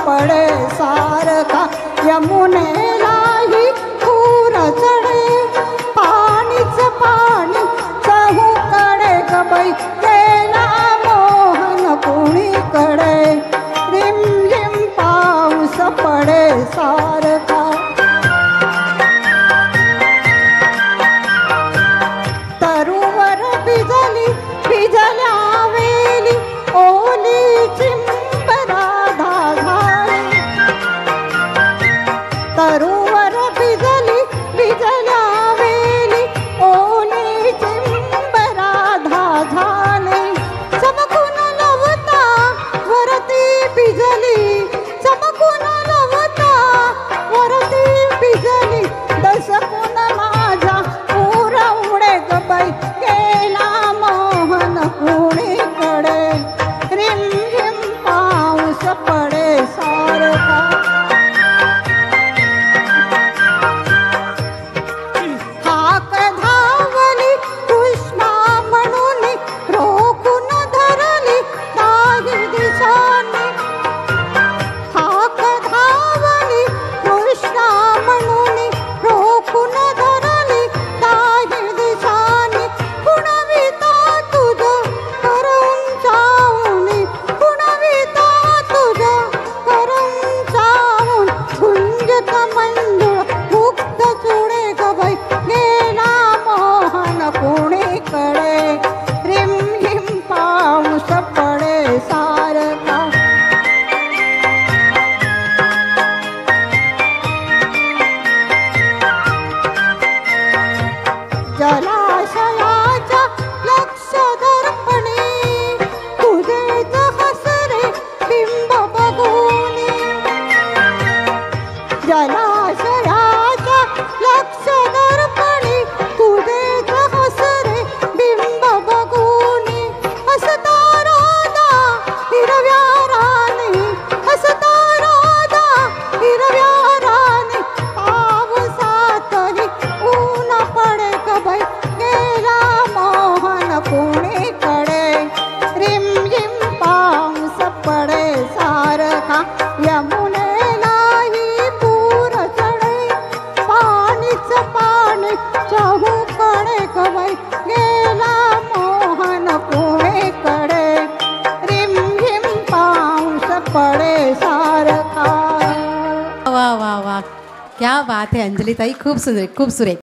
पडे सारखा यमुनेलाही पूर चढे पाणीच पाणी चहूकडे गबाई गेला मोहन कुणीकडे रिम झिम पाऊस पडे सारखा तरुवर भिजली भिजल्या वेली ओली चिंबराधा झाली तरुवर भिजली भिजल्या वेली ओली चिंबराधा झाली चमकून लवता वरती भिजली चमकून लवता वरती भिजली दसकून माझा पूर उडे गबाई गेला मोहन कुणीकडे रिम झिम पाऊस पडे सारखा हाक धावली कृष्णा म्हणून रोखून धरली काही दिशांनी हाक धावली कृष्णा म्हणून रोखून धरली काही दिशांनी कुणविता तुझं करून चावून कुणविता तुझं करून चावून गुंजत मंजुळ मुक्त चुडे गबाई गेला मोहन कुणीकडे रिम झिम पाऊस पडे सारखा जलाशयाच्या लक्ष दर्पणी तुझेच हसरे बिंब बघून जलाशयाच्या लक्ष दर्पणी तुझेच हसरे बिंब बघून हसता राधा हिरव्या राणी हसता राधा हिरव्या राणी पावसातही ऊन पडे गबाई गेला मोहन कुणीकडे रिम झिम पाऊस पडे सारखा यमुनेलाही पूर चढे पाणीच पाणी चहूकडे गबाई गेला मोहन कुणीकडे रिम झिम पाऊस पडे सारखा. वा वा वा, क्या बात है अंजली ताई, खूप सुंदर, खूप सुरेख.